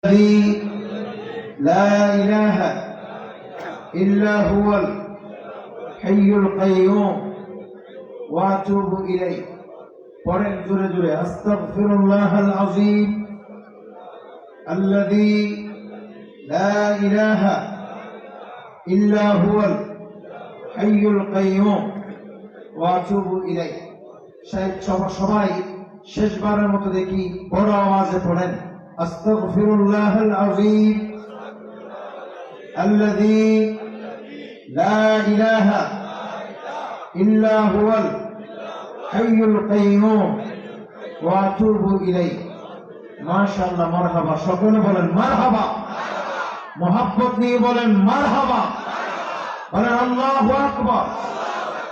الذي لا إله إلا هو الحي القيوم وأتوب إليه পরেন জোরে জোরে আস্তাগফিরুল্লাহাল আযীম الذي لا إله إلا هو الحي القيوم وأتوب إليه সবাই শেষবারের মতো দেখি বড় আওয়াজে পড়েন আস্তাগফিরুল্লাহাল আযীম الذي لا إله إلا هو الحي القيوم وأتوب إليه মাশাআল্লাহ মারহাবা সকলে বলেন মারহাবা মোহাব্বত নিয়ে বলেন মারহাবা বলেন আল্লাহু আকবার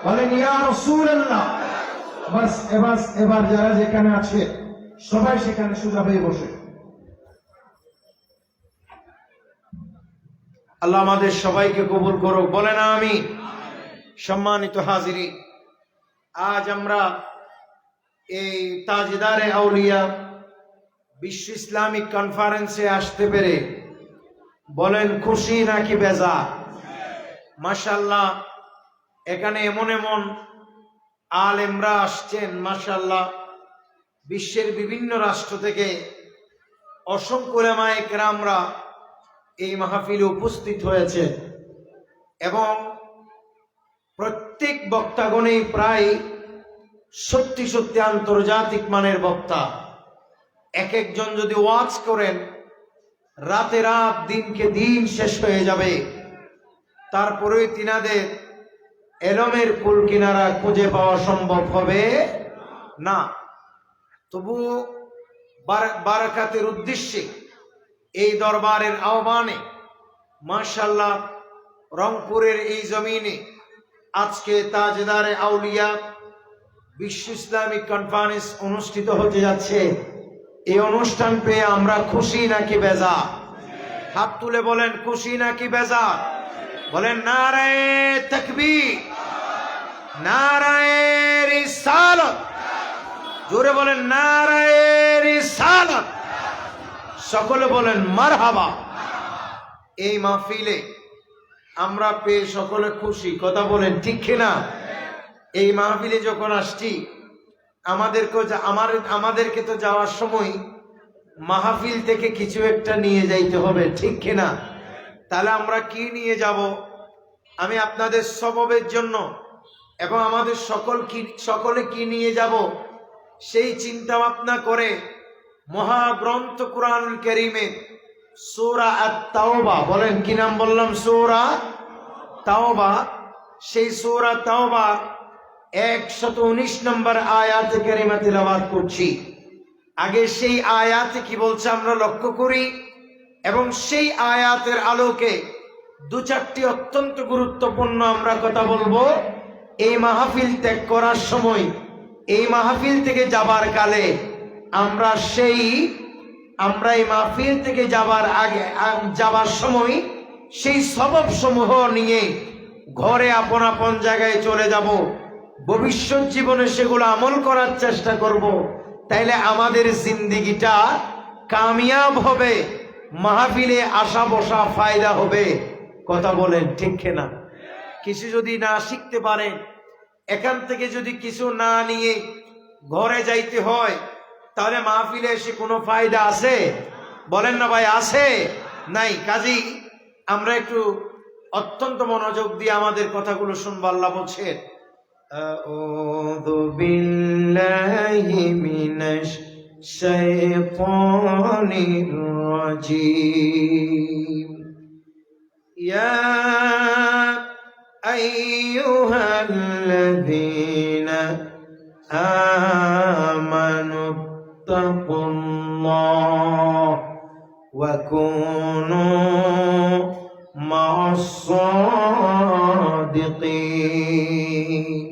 বলেন ইয়া রাসূলুল্লাহ বাস এবার যারা যেখানে আছে সবাই সেখানে সোজা হয়ে বসে আল্লাহ আমাদের সবাইকে কবুল করুক বলেন আমিন। সম্মানিত হাজিরি, আজ আমরা এই তাজদারে আউলিয়া বিশ্ব ইসলামিক কনফারেন্সে আসতে পেরে বলেন খুশি নাকি বেজার? মাশাআল্লাহ, এখানে এমন এমন আলেমরা আসছেন মাশাআল্লাহ, বিশ্বের বিভিন্ন রাষ্ট্র থেকে অসংখ্য উলামায়ে কেরামরা এই মাহফিলে উপস্থিত হয়েছে এবং প্রত্যেক বক্তাগণেই প্রায় সত্যি সত্যি আন্তর্জাতিক মানের বক্তা। এক একজন যদি ওয়াজ করেন রাতে রাত দিনকে দিন শেষ হয়ে যাবে, তারপরে তিনাদের এলমের কুল কিনারা খুঁজে পাওয়া সম্ভব হবে না। তবু বারাকাতের উদ্দেশ্যে এই দরবারের আহ্বানে মাশাআল্লাহ রংপুরের এই জমিনে আজকে তাজদারে আউলিয়া বিশ্ব ইসলামিক কনফারেন্স অনুষ্ঠিত হতে যাচ্ছে। এই অনুষ্ঠান পেয়ে আমরা খুশি নাকি বেজার? হাত তুলে বলেন খুশি নাকি বেজার? বলেন নারায়ে তাকবীর, নারায়ে রিসালাত, জোরে বলেন নারায়ে রিসালাত, সকলে বলেন মারহাবা। এই মাহফিলে আমরা পেয়ে সকলে খুশি, কথা বলেন ঠিক কিনা? এই মাহফিলে যখন আসছি আমাদেরকে তো যাওয়ার সময় মাহফিল থেকে কিছু একটা নিয়ে যাইতে হবে, ঠিক কিনা? তাহলে আমরা কি নিয়ে যাব? আমি আপনাদের সববের জন্য এবং আমাদের সকলে কি নিয়ে যাব সেই চিন্তা ভাবনা করে মহাগ্রন্থ কুরআনুল কারীমে সূরা আত-তাওবা, বলেন কি নাম বললাম? সূরা তাওবা। সেই সূরা তাওবা 119 নম্বর আয়াতে কারিমা তিলাওয়াত করছি। আগে সেই আয়াতে কি বলছে আমরা লক্ষ্য করি এবং সেই আয়াতের আলোকে দু চারটি অত্যন্ত গুরুত্বপূর্ণ আমরা কথা বলবো। এই মাহফিল ত্যাগ করার সময়, এই মাহফিল থেকে যাবার কালে আমরা এই মাহফিল থেকে যাবার সময় সেই সবব সমূহ নিয়ে ঘরে আপন আপন জায়গায় চলে যাব। ভবিষ্যৎ জীবনে সেগুলো আমল করার চেষ্টা করব। তাইলে আমাদের জিন্দেগিটা কামিয়াব হবে, মাহফিলে আসা বসা ফায়দা হবে, কথা বলেন ঠিক কিনা? কিছু যদি না শিখতে পারেন, এখান থেকে যদি কিছু না নিয়ে ঘরে যাইতে হয়, তাহলে মাহফিলে এসে কোনো ফায়দা আছে? বলেন না ভাই, আছে? নাই। কাজী আমরা একটু অত্যন্ত মনোযোগ দিয়ে আমাদের কথাগুলো শুনবো। আল্লাহ বলছেন আউযু বিল্লাহি মিনাশ শাইতানির রাজীম ইয়া আইয়ুহাল্লাযীনা আমানু তাকুল্লাহ ওয়া কুনু মা'আস সাদিকিন।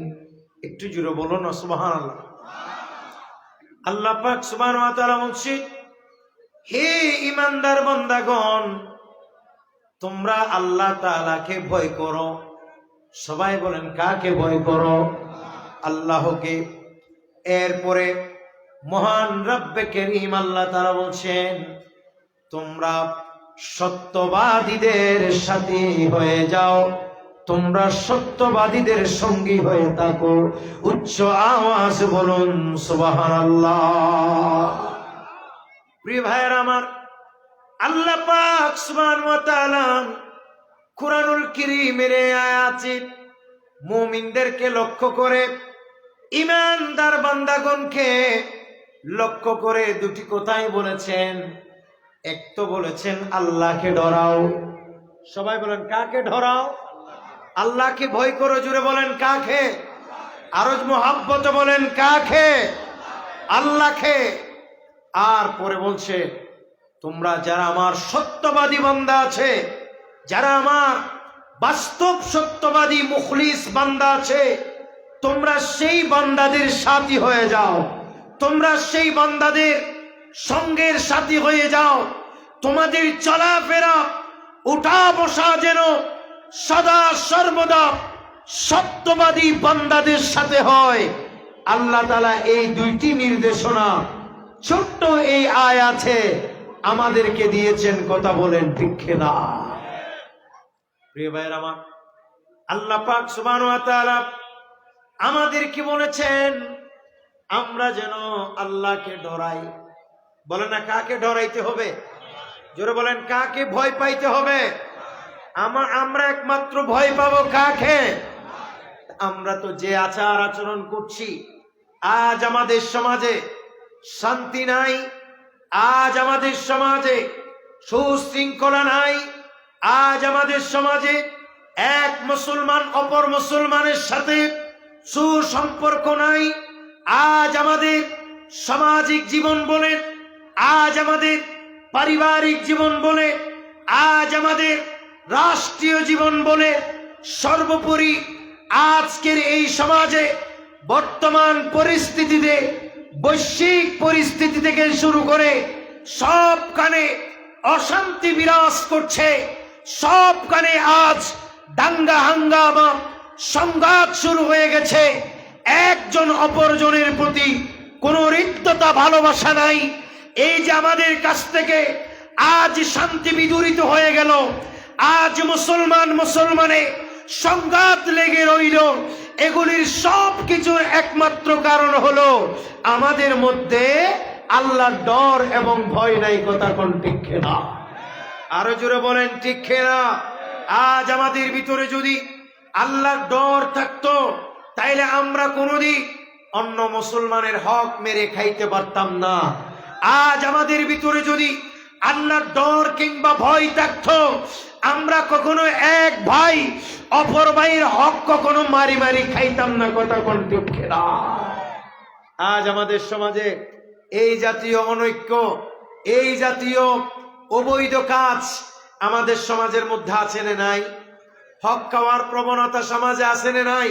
একটু জোরে বলুন না সুবহানাল্লাহ। আল্লাহ পাক সুবহানাহু ওয়া তাআলা বলছেন, হে ঈমানদার বান্দাগণ, তোমরা আল্লাহ তাআলাকে ভয় করো। সবাই বলেন কাকে ভয় করো? আল্লাহকে। এরপরে মহান রব্বে করিম আল্লাহ তাআলা বলছেন তোমরা সত্যবাদীদের সাথী হয়ে যাও, তোমরা সত্যবাদীদের সঙ্গী হয়ে থাকো। উচ্চ আওয়াজ বলুন সুবহানাল্লাহ। প্রিয় ভাইয়েরা আমার, আল্লাহ পাক সুবহানাহু ওয়া তাআলা কুরআনুল কারীমের আয়াতে মুমিনদেরকে লক্ষ্য করে, ঈমানদার বান্দাগণকে লক্ষ্য করে দুটি কথাই বলেছেন। এক তো বলেছেন আল্লাহকে ডরাও। সবাই বলেন কাকে ডরাও? আল্লাহকে ভয় করো। জুড়ে বলেন কাকে? আরো মোহাব্বতে বলেন কাকে? আল্লাহকে। আর পরে বলছে তোমরা যারা আমার সত্যবাদী বান্দা আছে, যারা আমার বাস্তব সত্যবাদী মুখলিস বান্দা আছে, তোমরা সেই বান্দাদের সাথী হয়ে যাও, তোমরা সেই বান্দাদের সঙ্গের সাথী হয়ে যাও। তোমাদের চলাফেরা উঠা বসা যেন সদা সর্বদা সত্যবাদী বান্দাদের সাথে হয়। আল্লাহ তাআলা এই দুইটি নির্দেশনা ছোট্ট এই আয়াতে আমাদেরকে দিয়েছেন। কথা বলেন ঠিক না? প্রিয় ভাইরা আমার, আল্লাহ পাক সুবহানাহু ওয়া তাআলা আমাদেরকে বলেছেন আমরা যেন আল্লাহকে ডরাই। বলেন না কাকে ডরাইতে হবে? জোরে বলেন কাকে ভয় পাইতে হবে? আমরা একমাত্র ভয় পাবো কাকে? আমরা তো যে আচার আচরণ করছি, আজ আমাদের সমাজে শান্তি নাই, আজ আমাদের সমাজে সুশৃঙ্খলা নাই, আজ আমাদের সমাজে এক মুসলমান অপর মুসলমানের সাথে সুসম্পর্ক নাই। আজ আমাদের সামাজিক জীবন বলে, আজ আমাদের পারিবারিক জীবন বলে, আজ আমাদের রাষ্ট্রীয় জীবন বলে, সর্বোপরি আজকের এই সমাজে বর্তমান পরিস্থিতিতে, বৈশ্বিক পরিস্থিতি থেকে শুরু করে সবখানে অশান্তি বিরাজ করছে। সবখানে আজ দাঙ্গা হাঙ্গামা সংঘাত শুরু হয়ে গেছে। একজন অপরজনের প্রতি কোনো হৃদ্যতা ভালোবাসা নাই। এই যে আমাদের কাছ থেকে আজ শান্তি বিদূরিত হয়ে গেল, আজ মুসলমানে সংঘাত লেগে রইল, এগুলির সব কিছুর একমাত্র কারণ হলো আমাদের মধ্যে আল্লাহর ডর এবং ভয় নাই। কথা কোন ঠিক না? আরো জোরে বলেন ঠিক না? আজ আমাদের ভিতরে যদি আল্লাহর ডর থাকতো, তাইলে আমরা কোনোদিন অন্য মুসলমানের হক মেরে খাইতে পারতাম না। আজ আমাদের ভিতরে যদি আল্লাহর ডর কিংবা ভয় থাকতো, আমরা কখনো এক ভাই অপর ভাইয়ের হক কখনো মারি মারি খাইতাম না। কথা কোন ঠিক না? আজ আমাদের সমাজে এই জাতীয় অনৈক্য, এই জাতীয় অবৈধ কাজ আমাদের সমাজের মধ্যে আছে না নাই? হক খাওয়ার প্রবণতা সমাজে আছে না নাই?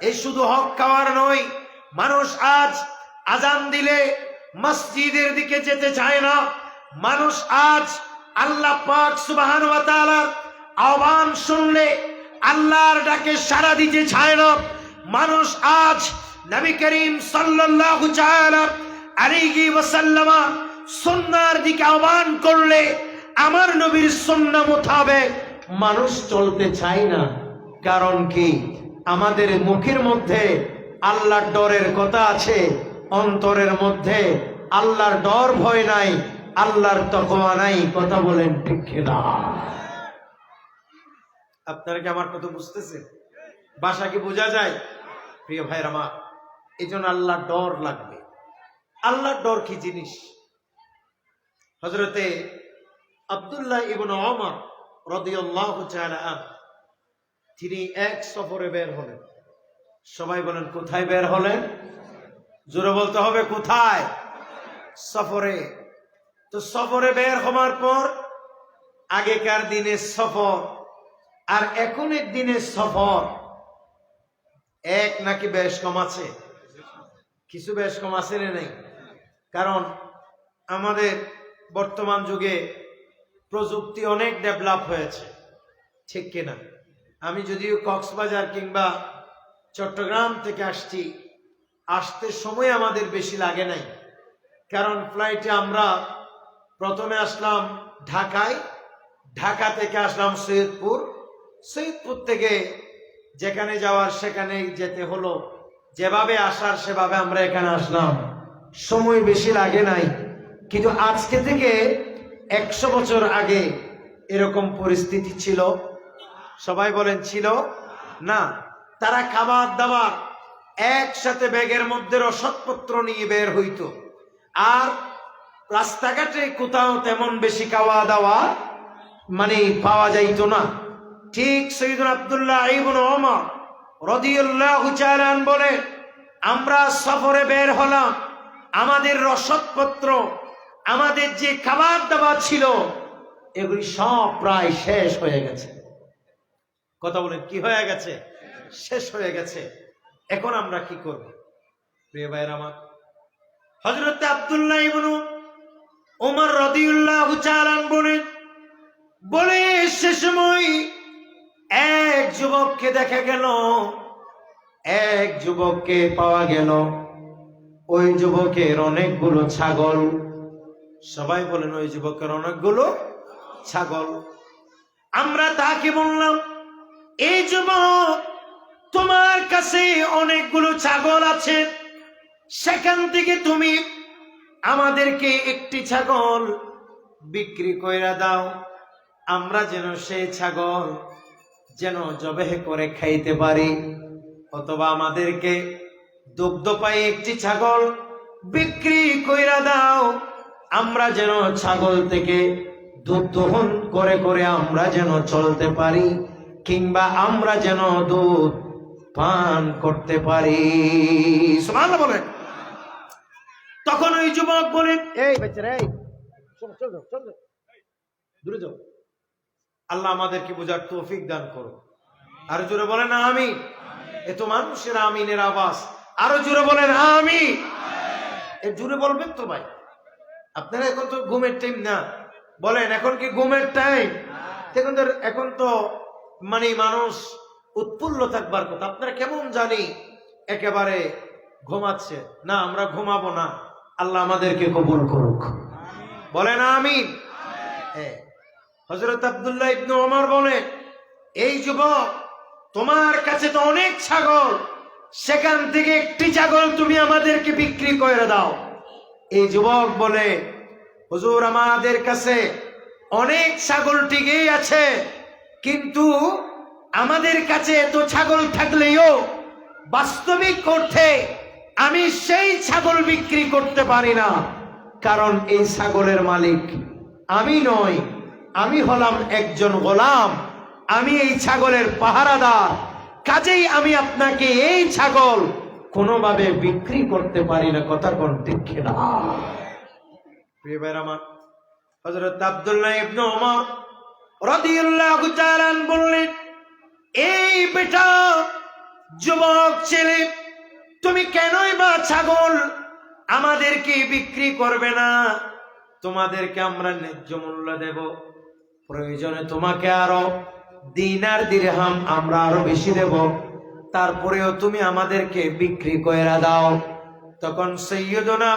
এই শুধু হক খাওয়ার নয়, মানুষ আজ আজান দিলে মসজিদের দিকে যেতে চায় না। মানুষ আজ আল্লাহ পাক সুবহানাহু ওয়া তাআলার আহ্বান শুনলে আল্লাহর ডাকে সাড়া দিতে চায় না। মানুষ আজ নবী করিম সাল্লাল্লাহু তাআলা আলাইহি ওয়াসাল্লাম সুন্নাহর দিকে আহ্বান করলে আমার নবীর সুন্নাহ মোতাবেক মানুষ চলতে চায় না। কারণ কি? আমাদের মুখের মধ্যে আল্লাহর ডরের কথা আছে, অন্তরের মধ্যে আল্লাহর ডর ভয় নাই, আল্লাহর তাকওয়া নাই। কথা বলেন ঠিক না? আপনারা কি আমার কথা বুঝতেছেন? ভাষা কি বোঝা যায়? প্রিয় ভাইরা আমার, এই জন্য আল্লাহর ডর লাগবে। আল্লাহর ডর কি জিনিস? হযরতে আব্দুল্লাহ ইবনে ওমর রাদিয়াল্লাহু তাআলা আনহু তিনি এক সফরে বের হলেন। সবাই বলেন কোথায় বের হলেন? জোরে বলতে হবে কোথায়? সফরে। তো সফরে বের হওয়ার পর আগেকার দিনের সফর আর এখনের দিনের সফর এক নাকি বেশ কম আছে? কিছু বেশ কম আছে না নাই? কারণ আমাদের বর্তমান যুগে প্রযুক্তি অনেক ডেভেলপ হয়েছে, ঠিক কিনা? আমি যদিও কক্সবাজার কিংবা চট্টগ্রাম থেকে আসছি, আসতে সময় আমাদের বেশি লাগে নাই। কারণ ফ্লাইটে আমরা প্রথমে আসলাম ঢাকায়, ঢাকা থেকে আসলাম সৈয়দপুর, সৈয়দপুর থেকে যেখানে যাওয়ার সেখানে যেতে হলো, যেভাবে আসার সেভাবে আমরা এখানে আসলাম। সময় বেশি লাগে নাই, কিন্তু আজকে থেকে 100 বছর আগে এরকম পরিস্থিতি ছিল? সবাই বলেন ছিল না। তারা খাবার দাবার একসাথে ব্যাগের মধ্যে রসদপত্র নিয়ে বের হইতো, আর রাস্তাঘাটে কোথাও তেমন বেশি খাওয়া দাওয়া পাওয়া যাইতো না। ঠিক সৈয়দনা আব্দুল্লাহ ইবনে ওমর রাদিয়াল্লাহু তাআলা বলে, আমরা সফরে বের হলাম, আমাদের রসদপত্র, আমাদের যে খাবার দাবার ছিল এগুলি সব প্রায় শেষ হয়ে গেছে। কথা বলেন, কি হয়ে গেছে? শেষ হয়ে গেছে। এখন আমরা কি করব? প্রিয় ভাইরা আমার, হযরত আব্দুল্লাহ ইবনে ওমর রাদিয়াল্লাহু তাআলা বলে সে সময় এক যুবককে দেখা গেল, এক যুবককে পাওয়া গেল। ওই যুবকের অনেকগুলো ছাগল। সবাই বলেন, ওই যুবকের অনেকগুলো ছাগল। আমরা তাকে বললাম, এই যুবক, তোমার কাছে অনেকগুলো ছাগল আছে, সেখান থেকে তুমি আমাদেরকে একটি ছাগল বিক্রি কইরা দাও, আমরা যেন সেই ছাগল জবাহ করে খাইতে পারি, অথবা আমাদেরকে দুগ্ধ পাই একটি ছাগল বিক্রি কইরা দাও, আমরা যেন ছাগল থেকে দুধ দহন করে করে আমরা যেন চলতে পারি, কিংবা আমরা যেন দুধ পান করতে পারি। সুবহানাল্লাহ বলেন। তখন ওই যুবক বলেন, এই বাচ্চারা, এই চল দূরে যাও, আল্লাহ আমাদেরকে বোঝার তৌফিক দান করো। আরো জোরে বলেন আমিন। এত মানুষের আমিনের আওয়াজ, আরো জোরে বলেন আমিন। এ জোরে বলবেন তো ভাই, আপনারা এখন তো ঘুমের টাইম না, বলেন এখন কি ঘুমের টাইম? এখন তো মানুষ উৎফুল্ল থাকবার কথা, আপনারা কেমন জানি একেবারে ঘুমাচ্ছে না। আমরা ঘুমাবো না, আল্লাহ আমাদেরকে কবুল করুক, বলেন আমিন। হযরত আব্দুল্লাহ ইবনে ওমর বলে, এই যুবক, তোমার কাছে তো অনেক ছাগল, সেখান থেকে একটি ছাগল তুমি আমাদেরকে বিক্রি করে দাও। এই যুবক বলে, হুজুর, আমাদের কাছে অনেক ছাগল ঠিকই আছে, কিন্তু আমাদের কাছে এত ছাগল থাকলেও বাস্তবিক অর্থে আমি সেই ছাগল বিক্রি করতে পারি না, কারণ এই ছাগলের মালিক আমি নই, আমি হলাম একজন গোলাম, আমি এই ছাগলের পাহারাদার, কাজেই আমি আপনাকে এই ছাগল কোনোভাবে বিক্রি করতে পারি না। কথা কোন ঠিক না? প্রিয় ভাইরা আমার, হযরত আব্দুল্লাহ ইবনে ওমর রাদিয়াল্লাহু তাআলা বললেন, এই বেটা, যুবক ছেলে, তুমি কেনই বা ছাগল আমাদেরকে বিক্রি করবে না? তোমাদেরকে আমরা ন্যায্য মূল্য দেব, প্রয়োজনে তোমাকে আরো দিনার দিরহাম আমরা আরো বেশি দেব, তারপরেও তুমি আমাদেরকে বিক্রি কইরা দাও। তখন সাইয়্যিদুনা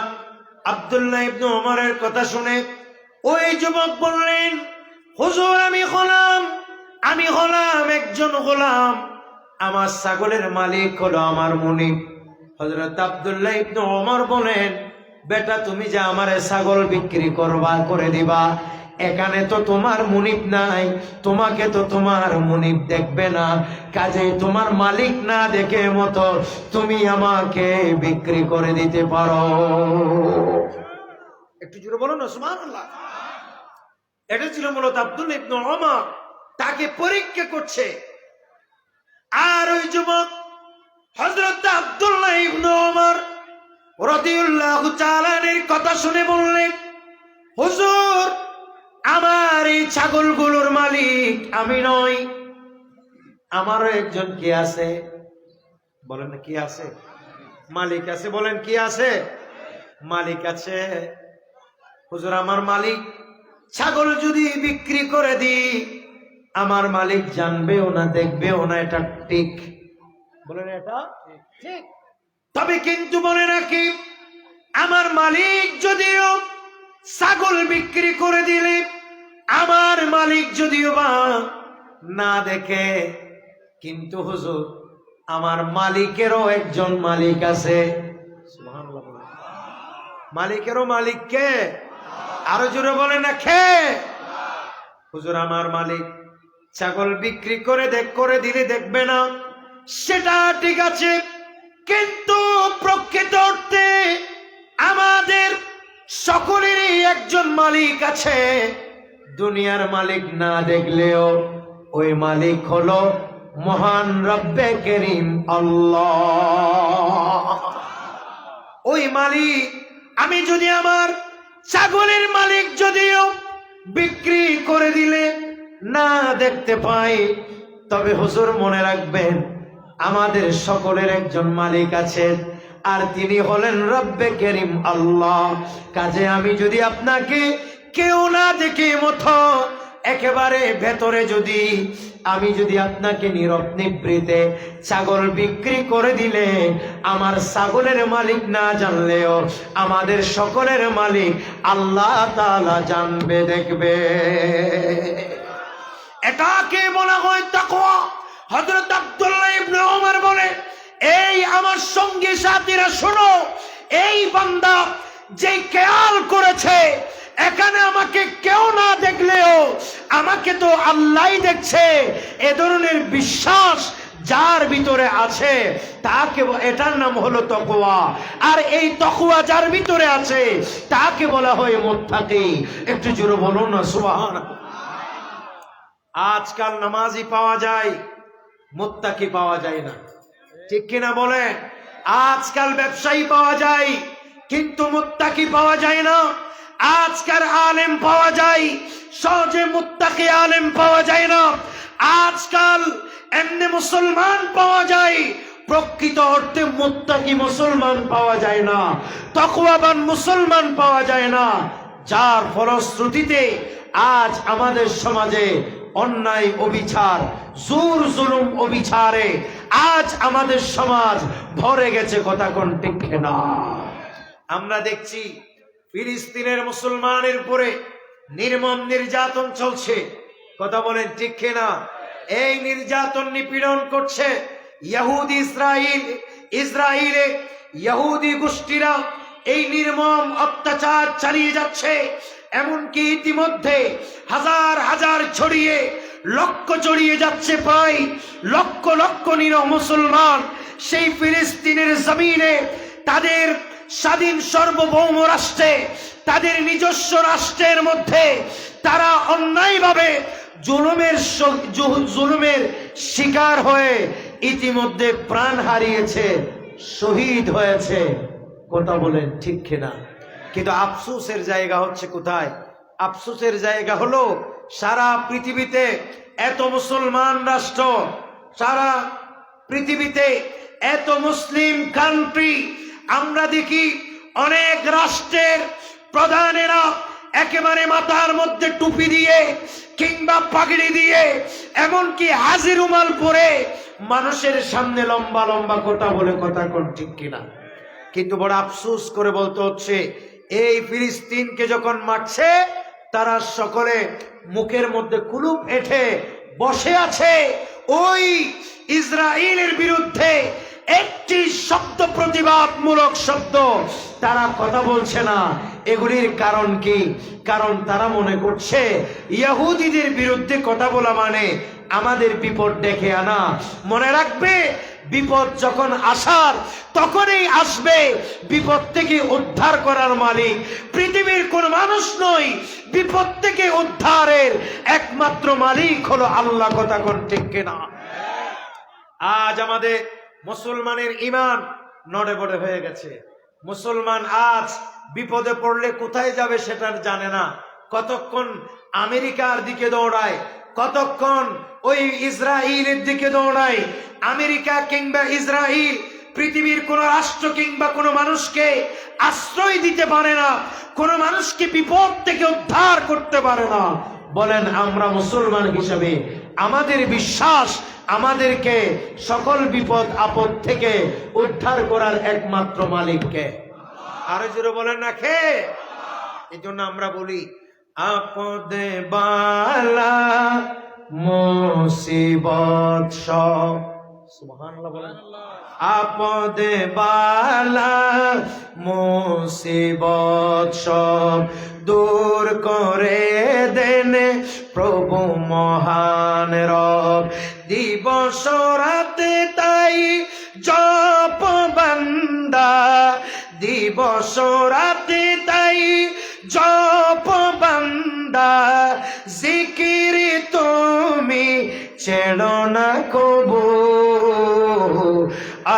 আব্দুল্লাহ ইবনে ওমরের কথা শুনে ওই যুবক বললেন, হুজুর, আমি হলাম একজন গোলাম, আমার ছাগলের মালিক হলো আমার মুনিব। হযরত আব্দুল্লাহ ইবনে ওমর বলেন, বেটা, তুমি যে আমারে ছাগল বিক্রি করে দিবা, এখানে তো তোমার মুনিব নাই, তোমাকে তো তোমার মুনিব দেখবে না, কাজেই তোমার মালিক না দেখে মতো তুমি আমাকে বিক্রি করে দিতে পারো। একটু জোরে বলো না সুবহানাল্লাহ। এটা ছিল মূলত আব্দুল্লাহ ইবনে ওমর তাকে পরীক্ষা করছে। আর ওই যুবক হযরত আব্দুল্লাহ ইবনে ওমর রাদিয়াল্লাহু তাআলা এর কথা শুনে বললেন, হুজুর, আমার এই ছাগলগুলোর মালিক আমি নই, আমারও একজন কি আছে, বলেন না কি আছে? মালিক আছে, বলেন কি আছে? মালিক আছে। হুজুর, আমার মালিক, ছাগল যদি বিক্রি করে দিই, আমার মালিক জানবেও না, দেখবেও না, এটা ঠিক? বলেন এটা ঠিক। তবে কিন্তু বলে রাখি, আমার মালিক যদিও ছাগল বিক্রি করে দিলে মালিক যদিও বা না দেখে, কিন্তু হুজুর আমার মালিকেরও একজন মালিক আছে। সুবহানাল্লাহ। মালিকেরও মালিক কে? আরো জোরে বলেন না কে? হুজুর আমার মালিক ছাগল বিক্রি করে দিলে দেখবে না, সেটা ঠিক আছে, কিন্তু প্রকৃত অর্থে আমাদের সকলেরই একজন মালিক আছে। দুনিয়ার মালিক না দেখলেও ওই মালিক হলো মহান রব্বে করিম আল্লাহ। ওই মালিক, আমি যদি আমার ছাগলের মালিক যদিও বিক্রি করে দিলে না দেখতে পাই, তবে হুজুর মনে রাখবেন আমাদের সকলের একজন মালিক আছেন, আর তিনি হলেন রব্বে করিম আল্লাহ। কাজে আমি যদি আপনাকে কেউ না দেখে মতো একেবারে ভেতরে আমি যদি আপনাকে নীরব নিভৃতে ছাগল বিক্রি করে দিলে, আমার ছাগলের মালিক না জানলেও আমাদের সকলের মালিক আল্লাহ তাআলা জানবে, দেখবে। এটাকে বলা হয় তাকওয়া। হযরত আব্দুল্লাহ ইবনে ওমর বলে, এই আমার সঙ্গী সাথীরা শোনো, এই বান্দা যে খেয়াল করেছে এখানে আমাকে কেউ না দেখলেও আমাকে তো আল্লাহই দেখছে, এ ধরনের বিশ্বাস যার ভিতরে আছে তাকে, এটার নাম হলো তাকওয়া। আর এই তাকওয়া যার ভিতরে আছে তাকে বলা হয় মুত্তাকি। একটু জোরে বলুন না সুবহানাল্লাহ। আজকাল নামাজি পাওয়া যায়, মুত্তাকি পাওয়া যায় না, ঠিক কিনা বলেন? আজকাল ব্যবসায়ী পাওয়া যায় কিন্তু মুত্তাকি পাওয়া যায় না। আজকাল আলেম পাওয়া যায়, সহজে মুত্তাকি আলেম পাওয়া যায় না। আজকাল এমনি মুসলমান পাওয়া যায়, প্রকৃত অর্থে মুত্তাকি মুসলমান পাওয়া যায় না, তাকওয়াবান মুসলমান পাওয়া যায় না। যার ফলশ্রুতিতে আজ আমাদের সমাজে অন্যায় অবিচার, জোর জুলুম অবিচারে আজ আমাদের সমাজ ভরে গেছে, কথা কোন ঠিক না? আমরা দেখছি ফিলিস্তিনের মুসলমানের উপরে নির্মম নির্যাতন চলছে, কথা বলেন ঠিক কিনা? এই নির্যাতন নিপীড়ন করছে ইহুদি ইসরায়েলে ইহুদি গোষ্ঠীরা, এই নির্মম অত্যাচার চালিয়ে যাচ্ছে। এমনকি ইতিমধ্যে হাজার হাজার ছড়িয়ে লক্ষ ছড়িয়ে যাচ্ছে, প্রায় লক্ষ লক্ষ নিরহ মুসলমান সেই ফিলিস্তিনের জমিনে তাদের স্বাধীন সার্বভৌম রাষ্ট্রে, তাদের নিজস্ব রাষ্ট্রের মধ্যে তারা অন্যায়ভাবে জুলুমের শিকার হয়ে ইতিমধ্যে প্রাণ হারিয়েছে, শহীদ হয়েছে, কথা বলেন ঠিক কিনা? কিন্তু আফসোসের জায়গা হচ্ছে কোথায়? আফসোসের জায়গা হলো সারা পৃথিবীতে এত মুসলমান রাষ্ট্র, সারা পৃথিবীতে এত মুসলিম কান্ট্রি, আমরা দেখি অনেক রাষ্ট্রের প্রধানেরা একেবারে মাথার মধ্যে টুপি দিয়ে কিংবা পাগড়ি দিয়ে, এমনকি হাজি রুমাল পরে মানুষের সামনে লম্বা লম্বা কথা বলে, কথা কোন ঠিক কিনা? কিন্তু বড় আফসোস করে বলতে হচ্ছে, এই ফিলিস্তিনকে যখন মারছে তারা সকলে মুখের মধ্যে কুলুপ এঁটে বসে আছে। ওই ইসরায়েলের বিরুদ্ধে একটি শব্দ, প্রতিবাদমূলক শব্দ তারা কথা বলছে না। এগুলির কারণ কি? কারণ তারা মনে করছে ইহুদিদের বিরুদ্ধে কথা বলা মানে আমাদের বিপদ ডেকে আনা। মনে রাখবে, বিপদ যখন আসার তখনই আসবে, বিপদ থেকে উদ্ধার করার মালিক পৃথিবীর কোন মানুষ নয়, বিপদ থেকে উদ্ধারের একমাত্র মালিক হলো আল্লাহ, কথা কোন ঠিক কিনা? আজ আমাদের মুসলমানের ঈমান নড়ে বড়ে হয়ে গেছে। মুসলমান আজ বিপদে পড়লে কোথায় যাবে সেটা জানে না, কতক্ষণ আমেরিকার দিকে দৌড়ায়, কতক্ষণ ওই ইসরায়েলের দিকে দৌড়ায়। আমেরিকা কিংবা ইসরায়েল পৃথিবীর কোন রাষ্ট্র কিংবা কোন মানুষকে আশ্রয় দিতে পারে না, কোন মানুষকে বিপদ থেকে উদ্ধার করতে পারে না। বলেন, আমরা মুসলমান হিসেবে আমাদের বিশ্বাস আমাদেরকে সকল বিপদ আপদ থেকে উদ্ধার করার একমাত্র মালিককে। আরো জোরে বলেন না কে? এই জন্য আমরা বলি, আপদে বালা মুসিবত সব, সুবহানাল্লাহ বলেন, আপদে বালা মুসিবত সব দূর করে দেন প্রভু মহান রব। দিবস রাতে তাই জপ বান্দা, দিবস রাতে তাই জপ বান্দা, জিকির তুমি ছেড়ো না কবু।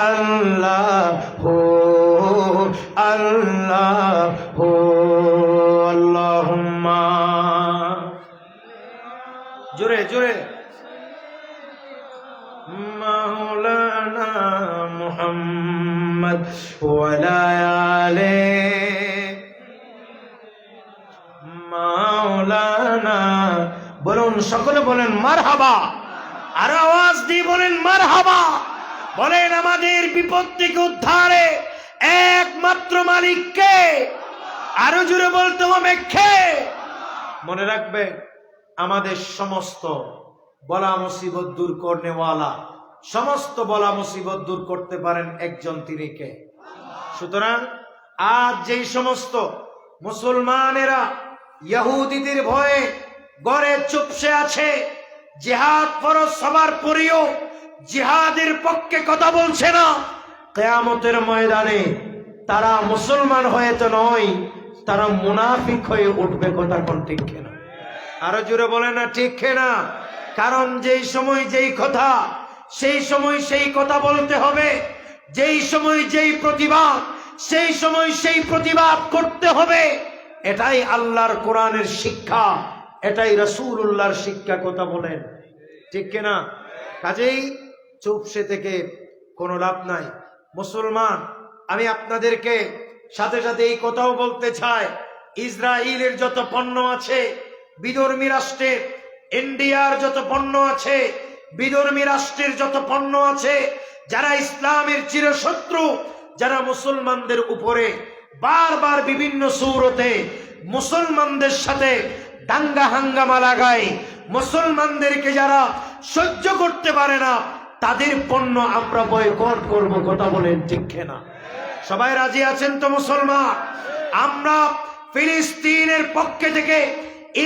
আল্লাহ হো আল্লাহ হো আল্লাহুম্মা, জোরে জোরে, মাওলানা মুহাম্মদ ওয়ালা আলে মাওলানা। বলুন, সকলে বলেন মারহাবা, আর আওয়াজ দিয়ে বলেন মারহাবা। বলেন, আমাদের বিপদ থেকে উদ্ধারে একমাত্র মালিক কে? আরো জোরে বলতে হবে কে? মনে রাখবে, আমাদের সমস্ত বলা মুসিবত দূর করনেওয়ালা, সমস্ত বলা মুসিবত দূর করতে পারেন একজন, তিনি কে? সুতরাং আজ যেই সমস্ত মুসলমানেরা ইহুদিদের ভয়ে ঘরে চুপসে আছে, জিহাদ ফরজ সবার পরেও জিহাদের পক্ষে কথা বলছে না, কিয়ামতের ময়দানে তারা মুসলমান হয়ে তো নয়, তারা মুনাফিক হয়ে উঠবে। কথা কোন ঠিক না? আরো জোরে বলে না ঠিক না? কারণ যেই সময় যেই কথা, সেই সময় সেই কথা বলতে হবে, যেই সময় যেই প্রতিবাদ, সেই সময় সেই প্রতিবাদ করতে হবে। এটাই আল্লাহর কোরআনের শিক্ষা, এটাই রাসূলুল্লাহর শিক্ষা। কথা বলেন ঠিক কিনা? কাজেই চুপসে থেকে কোনো লাভ নাই। মুসলমান, আমি আপনাদেরকে সাথে সাথে এই কথাও বলতে চাই, ইসরায়েলের যত পণ্য আছে, বিধর্মী রাষ্ট্রের, ইন্ডিয়ার যত পণ্য আছে, বিধর্মী রাষ্ট্রের যত পণ্য আছে, যারা ইসলামের চিরশত্রু, যারা মুসলমানদের উপরে বারবার বিভিন্ন সূরতে মুসলমানদের সাথে দাঙ্গা হাঙ্গামা লাগায়, মুসলমানদেরকে যারা সহ্য করতে পারে না, তাদের পণ্য আমরা বয়কট করব। কথা বলেন ঠিক না? সবাই রাজি আছেন তো মুসলমান? আমরা ফিলিস্তিনের পক্ষে থেকে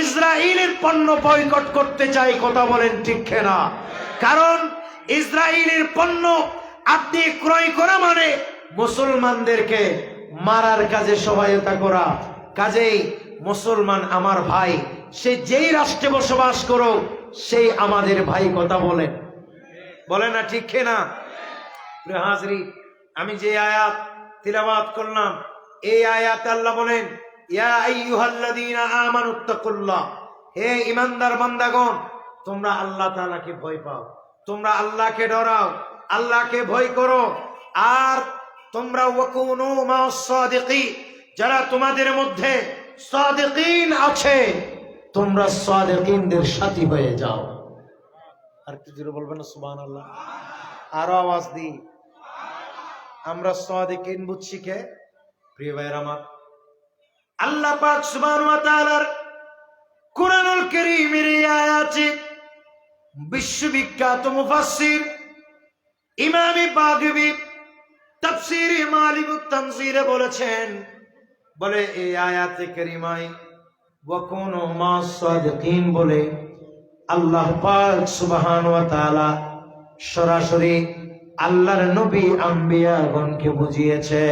ইসরায়েলের পণ্য বয়কট করতে চাই। কথা বলেন ঠিক না? কারণ ইসরায়েলের পণ্য আপনি ক্রয় করা মানে মুসলমানদেরকে মারার কাজে সহায়তা করা। কাজেই মুসলমান আমার ভাই, সে যেই রাষ্ট্রে বসবাস করো, সেই আমাদের ভাই। কথা বলেন, বলে না ঠিক না? প্রিয় হাজরিন, আমি যে আয়াত তিলাওয়াত করলাম, এই আয়াতে আল্লাহ বলেন, ইয়া আইয়ুহাল্লাযীনা আমানুত্তাকুল্লাহ, হে ঈমানদার বান্দাগণ, তোমরা আল্লাহ তাআলাকে ভয় পাও, তোমরা আল্লাহকে ডরাও, আল্লাহকে ভয় করো। আর তোমরা ওয়াকুনু মা'আস সাদিকিন, যারা তোমাদের মধ্যে সাদিকিন আছে, তোমরা সাদিকিনদের সাথী হয়ে যাও। আর কি জোরে বলবেন না সুবহানাল্লাহ? আরো আওয়াজ দিই। আমরা সাদিকিন বুঝছি কে? প্রিয় ভাইরা আমার, আল্লাহ পাক সুবহানাহু ওয়া তাআলার কুরআনুল কারীমের এই আয়াতে বিশ্ববিখ্যাত মুফাসসির ইমাম বাগবী তাফসীরে মালিকুত তানজিরে বলেছেন, বলে এই আয়াতে কারিমায় ওয়াকুনু মা'আস সাদিকিন বলে আল্লাহ পাক সুবহানাহু ওয়া তাআলা সরাসরি আল্লাহর নবী আম্বিয়াগণকে বুঝিয়েছে।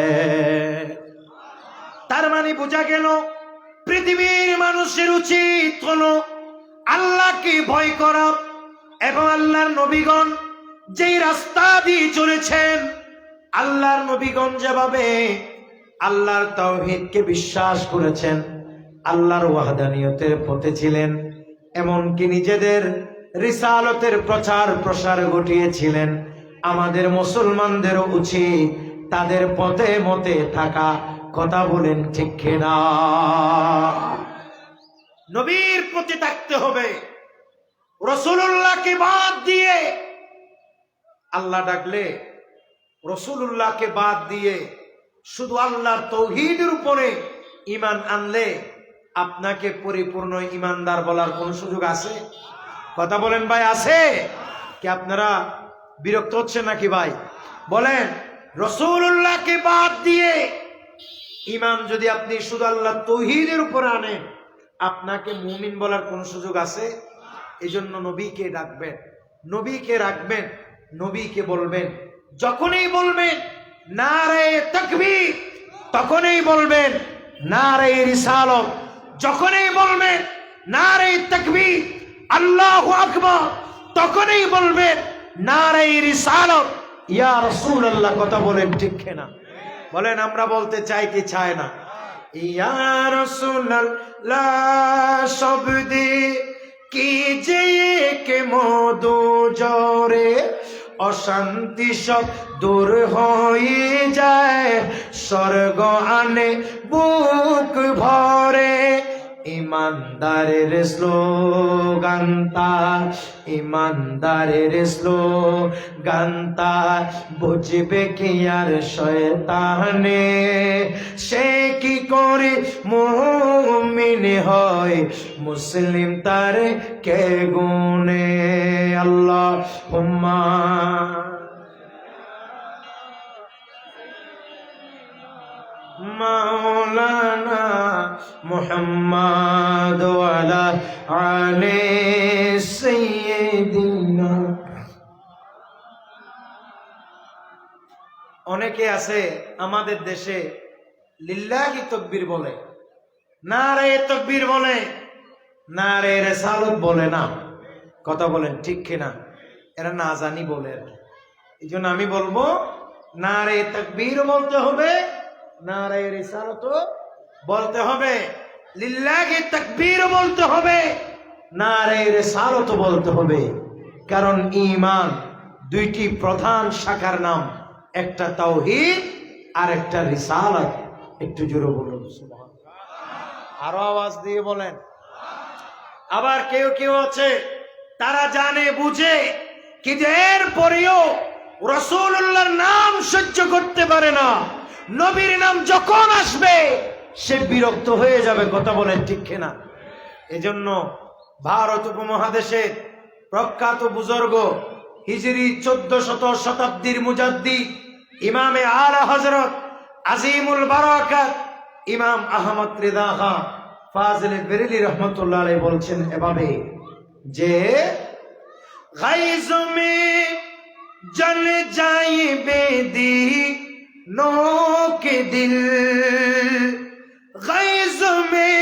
তার মানে বোঝা গেল, পৃথিবীর মানুষের উচিত হলো আল্লাহকে ভয় করা, এবং আল্লাহর নবীগণ যেই রাস্তা দিয়ে চলেছেন, আল্লাহর নবীগণ যেভাবে আল্লাহর তাওহীদকে বিশ্বাস করেছেন, আল্লাহর ওয়াহদানিয়তের পথে ছিলেন, এমনকি নিজেদের রিসালতের প্রচার প্রসার ঘটিয়েছিলেন, আমাদের মুসলমানদেরও উচিত তাদের পথে মতে থাকা। কথা বলেন ঠিক না? নবীর প্রতি থাকতে হবে। রাসূলুল্লাহকে বাদ দিয়ে আল্লাহ ডাকলে, রাসূলুল্লাহকে বাদ দিয়ে শুধু আল্লাহর তাওহীদের উপরে ঈমান আনলে, আপনাকে পরিপূর্ণ ইমানদার বলার কোন সুযোগ আছে? কথা বলেন ভাই, আছে কি? আপনারা বিরক্ত হচ্ছেন নাকি ভাই? বলেন, রাসূলুল্লাহকে বাদ দিয়ে ইমান যদি আপনি শুধু আল্লাহ তাওহীদের উপর আনেন, আপনাকে মুমিন বলার কোন সুযোগ আছে? এজন্য নবীকে ডাকবেন, নবীকে রাখবেন, নবীকে বলবেন। যখনই বলবেন নারে তাকবীর, তখনই বলবেন নারে রিসালাত। যখনই বলবেন নারে তাকবীর, আল্লাহু আকবার, তখনই বলবেন নারে রিসালাত, ইয়া রাসূলুল্লাহ। কথা বলেন ঠিক কিনা? বলেন, আমরা বলতে চাই কি চাই না? ইয়া রাসূলুল্লাহ শব্দে কি যে কে মধু জরে, অশান্তি সব দূর হয়ে যায়, স্বর্গ আনে বুক ভরে। ইমানদারের স্লোগানতা, ইমানদারের স্লোগানতা বুঝবে কি আর শয়তানে, সে কি করে মুমিন হয়, মুসলিম তার কে গুনে। আল্লাহুম্মা মাওলানা মুহাম্মদ ওয়ালা আলি সাইয়্যিদিনা। অনেকে আছে আমাদের দেশে লিল্লাহি তাকবীর বলে, নারে তাকবীর বলে, নারে রিসালাত বলে না। কথা বলেন ঠিক কিনা? এরা না জানি বলে। এই জন্য আমি বলবো, নারে তাকবীর বলতে হবে, নারে রিসালাত বলতে হবে, লিল্লাহি তাকবীর বলতে হবে, নারে রিসালাত বলতে হবে। কারণ ঈমান দুইটি প্রধান শাখার নাম, একটা তাওহীদ আর একটা রিসালাত। একটু জোরে বলুন সুবহানাল্লাহ, আরো আওয়াজ দিয়ে বলেন। আবার কেউ কেউ আছে তারা জানে বুঝে, কিন্তু এরপরেও রাসূলুল্লাহর নাম সহ্য করতে পারে না। নবীর নাম যখন আসবে সে বিরক্ত হয়ে যাবে। কথা বলেন ঠিক কিনা? এজন্য ভারত উপমহাদেশের প্রখ্যাত বুজুর্গ, হিজরি 1400 শতাব্দীর মুজাদ্দিদ ইমামে আলা হযরত আজিমুল বারাকাত ইমাম আহমদ রিদা খান ফাজিল বেরেলি রহমতুল্লাহ আলাইহি বলছেন এভাবে যে, গাইজ মে জল যাইবে দিনों के दिल, गैज़ में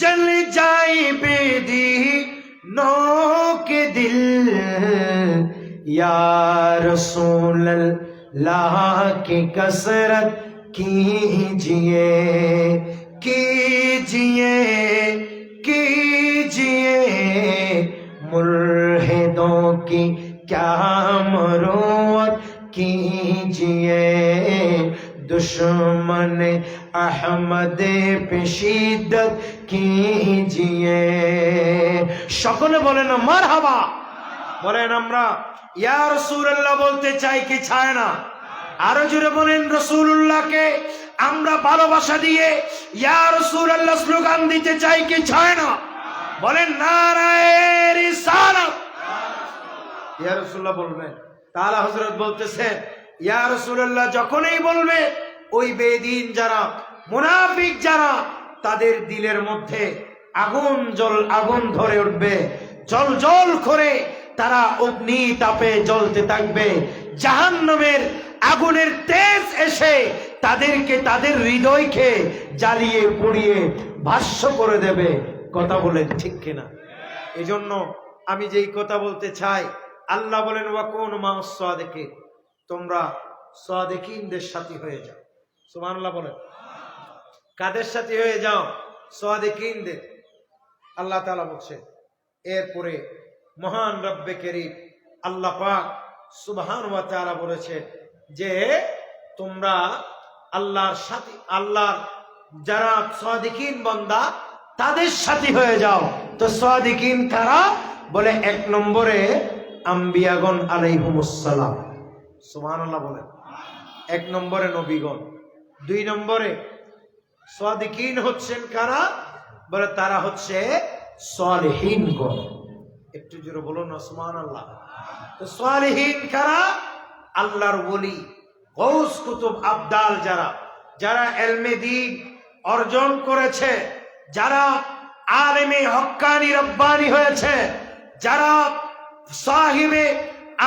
जल जाए बेदीनों के दिल, या रसूल अल्लाह की कसरत कीजिए, कीजिए, कीजिए, मुल्हिदों की क्या मरूवत कीजिए, दुश्मन अहमद पे शिद्दत कीजिए। সকলে বলেন না মারহাবা? বলেন আমরা ইয়া রাসূলুল্লাহ বলতে চাই কি চাই না? আরো জোরে বলেন, রাসূলুল্লাহকে আমরা ভালোবাসা দিয়ে ইয়া রাসূলুল্লাহ স্লোগান দিতে চাই কি চাই না? বলেন নারায়ে রিসালাত। ইয়া রাসূলুল্লাহ বলবেন। তাআলা হযরত বলতেছেন, ইয়া রাসূলুল্লাহ যখনই বলবে, ওই বেদিন যারা, মুনাফিক যারা, তাদের দিলের মধ্যে আগুন ধরে উঠবে, জল জল করে তারা অগ্নি তাপে জ্বলতে থাকবে। জাহান্নামের আগুনের তেজ এসে তাদেরকে, তাদের হৃদয়কে জ্বালিয়ে পুড়িয়ে ভস্ম করে দেবে। কথা বলেন ঠিক কিনা? এজন্য আমি যেই কথা বলতে চাই, আল্লাহ বলেন ওয়াকুনু মা'আস সাদিকিন, তোমরা সাদিকিনদের সাথী হয়ে যাও। সুবহানাল্লাহ বলেন। কাদের সাথী হয়ে যাও? সাদিকিনদের। আল্লাহ তাআলা বলছেন। এরপরে মহান রব্বে কারীম আল্লাহ পাক সুবহানাহু ওয়া তাআলা বলেছেন যে তোমরা আল্লাহর সাথী, আল্লাহর যারা সাদিকিন বান্দা তাদের সাথী হয়ে যাও। তো সাদিকিন কারা? বলে 1 নম্বরে আম্বিয়াগণ আলাইহিমুস সালাম। সুবহানাল্লাহ বলেন। 1 নম্বরে নবীগণ, 2 নম্বরে সাদিকিন হচ্ছেন কারা? বলে তারা হচ্ছে সালেহীন গণ। একটু জোরে বলুন না সুবহানাল্লাহ। তো সালেহীন কারা? আল্লাহর ওলি, গৌস কুতুব আবদাল, যারা ইলমে দ্বীন অর্জন করেছে, যারা আলেমে হক্কানি রব্বানি হয়েছে, যারা সাহিবে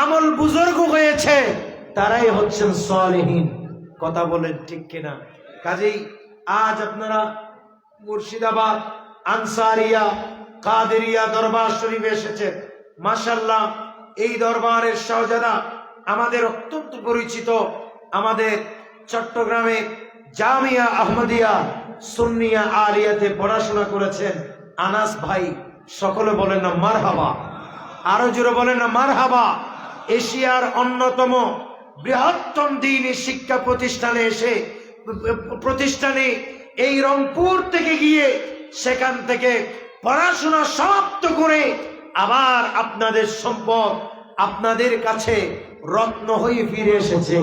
আমল বুজুর্গ হয়েছে, তারাই হচ্ছেন সালেহীন। কথা বলেন ঠিক কিনা? কাজেই আজ আপনারা মুর্শিদাবাদ আনসারিয়া কাদেরিয়া দরবার শরীফে এসেছেন। মাশাআল্লাহ, এই দরবারের শাহজাদা আমাদের অত্যন্ত পরিচিত, আমাদের চট্টগ্রামে জামিয়া আহমদিয়া সুন্নিয়া আলিয়াতে পড়াশোনা করেছেন আনাস ভাই। সকলে বলেন না মারহাবা, আরো জোরে বলেন না মারহাবা। এশিয়ার অন্যতম বৃহত্তম দ্বীনি শিক্ষা প্রতিষ্ঠানে এই রংপুর থেকে গিয়ে সেখান থেকে পড়াশোনা সমাপ্ত করে আবার আপনাদের সম্পদ আপনাদের কাছে রত্ন হয়ে ফিরে এসেছে।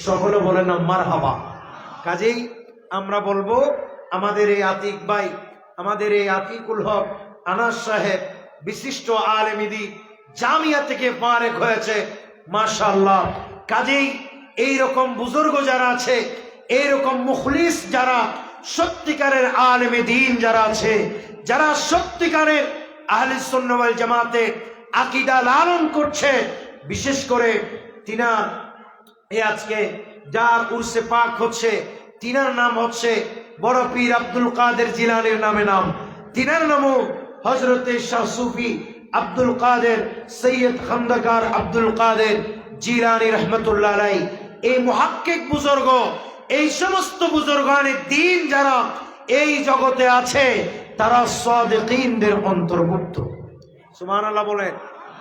সকলে বলেন না মারহাবা। কাজেই আমরা বলবো আমাদের এই আতিক ভাই, আমাদের এই আতিকুল হক আনাস সাহেব বিশিষ্ট আলেমী দ্বীন জামিয়া থেকে ফারেক হয়েছে, মাশাআল্লাহ। কাজেই এইরকম বুজুর্গ যারা আছে, এইরকম মুখলিস যারা, সত্যিকারের আলেমে দ্বীন যারা আছে, যারা সত্যিকারের আহলে সুন্নাহ ওয়াল জামাতের আকীদা লালন করছে, বিশেষ করে তিনার এই আজকে যার উরসে পাক হচ্ছে, তিনার নাম হচ্ছে বড় পীর আব্দুল কাদের জিলানীর নামে নাম। তিনার নামও হযরতে শাহ সুফি আব্দুল কাদের সৈয়দ খন্দকার আব্দুল কাদের জিলানী রহমতুল্লাহ আলাইহি। এই মুহাক্কিক বুজুর্গ, এই সমস্ত বুজুর্গানে দ্বীন যারা এই জগতে আছে, তারা সাদিকিনদের অন্তর্ভুক্ত। সুবহানাল্লাহ বলেন।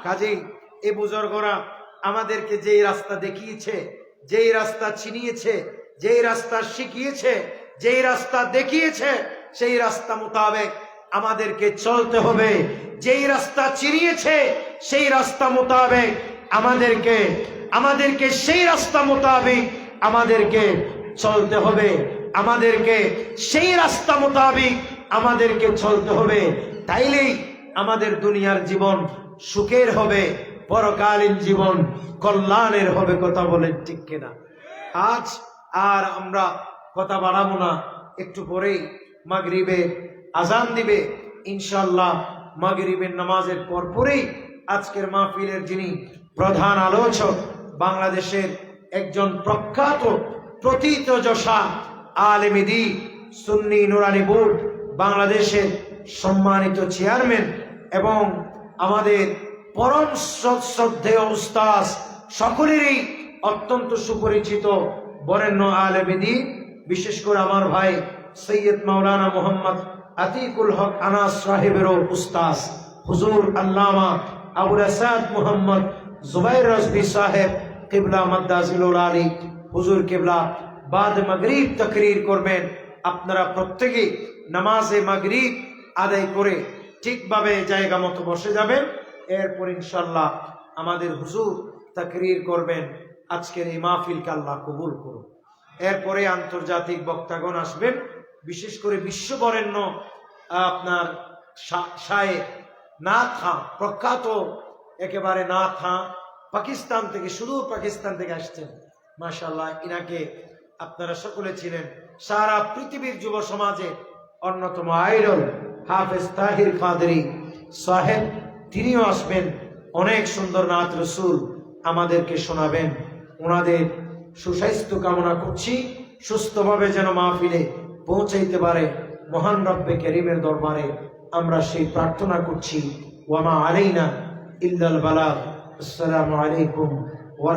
কাজেই এই বুজুর্গরা আমাদেরকে যেই রাস্তা দেখিয়েছে, যেই রাস্তা চিনিয়েছে, যেই রাস্তা শিখিয়েছে, যেই রাস্তা দেখিয়েছে, সেই রাস্তা মোতাবেক আমাদেরকে চলতে হবে। যেই রাস্তা চিনিয়েছে সেই রাস্তা মোতাবেক আমাদেরকে সেই রাস্তা মোতাবেক আমাদেরকে চলতে হবে। আমাদেরকে সেই রাস্তা মোতাবেক আমাদেরকে চলতে হবে। তাইলেই আমাদের দুনিয়ার জীবন সুখের হবে, পরকালীন জীবন কল্যাণের হবে। কথা বলেন ঠিক কিনা? আজ আর আমরা কথা বাড়াবো না, একটু পরেই মাগরিবে আজান দিবে ইনশাআল্লাহ। মাগরিবের নামাজের পরেই আজকের মাহফিলের যিনি প্রধান আলোচক, বাংলাদেশের একজন প্রখ্যাত প্রথিতযশা আলেমী দ্বীন সুন্নি নুরানি বোর্ড বাংলাদেশের সম্মানিত চেয়ারম্যান এবং আমাদের পরম শ্রদ্ধেয় উস্তাদ, সকলেরই অত্যন্ত সুপরিচিত বরেণ্য আলেমী দ্বীন, বিশেষ করে আমার ভাই সৈয়দ মাওলানা মোহাম্মদ আতিকুল হক আনাস সাহেবেরও উস্তাদ হুজুর আল্লামা আবুল আসাদ মোহাম্মদ জুবাইর রাজভী সাহেব কিবলা মাদ্দাজিলুল আলী হুজুর কিবলা বাদ মাগরিব তাকরীর করবেন। আপনারা প্রত্যেকেই নামাজে মাগরিব আদায় করে ঠিকভাবে জায়গা মতো বসে যাবেন। এরপর ইনশাআল্লাহ আমাদের হুজুর তাকরীর করবেন। আজকের এই মাহফিলকে আল্লাহ কবুল করুন। এরপরে আন্তর্জাতিক বক্তাগণ আসবেন, বিশেষ করে বিশ্ববরেণ্য আপনার শায়েখ নাথ খান, প্রখ্যাত একেবারে নাথ খান, পাকিস্তান থেকে, সুদূর পাকিস্তান থেকে আসছেন। মাশাআল্লাহ, ইনাকে আপনারা সকলে ছিলেন। সারা পৃথিবীর যুব সমাজে অন্যতম আইডল হাফেজ তাহির কাদরি সাহেব, তিনিও আসবেন। অনেক সুন্দর নাত রসুল আমাদেরকে শোনাবেন। ওনাদের সুস্বাস্থ্য কামনা করছি, সুস্থভাবে যেন মাহফিলে পৌঁছাইতে পারে। মহান রব্বে করিমের দরবারে আমরা সেই প্রার্থনা করছি। ওয়ামা আলাইনা ইল্লাল বালাগ। আসসালামু আলাইকুম ওয়া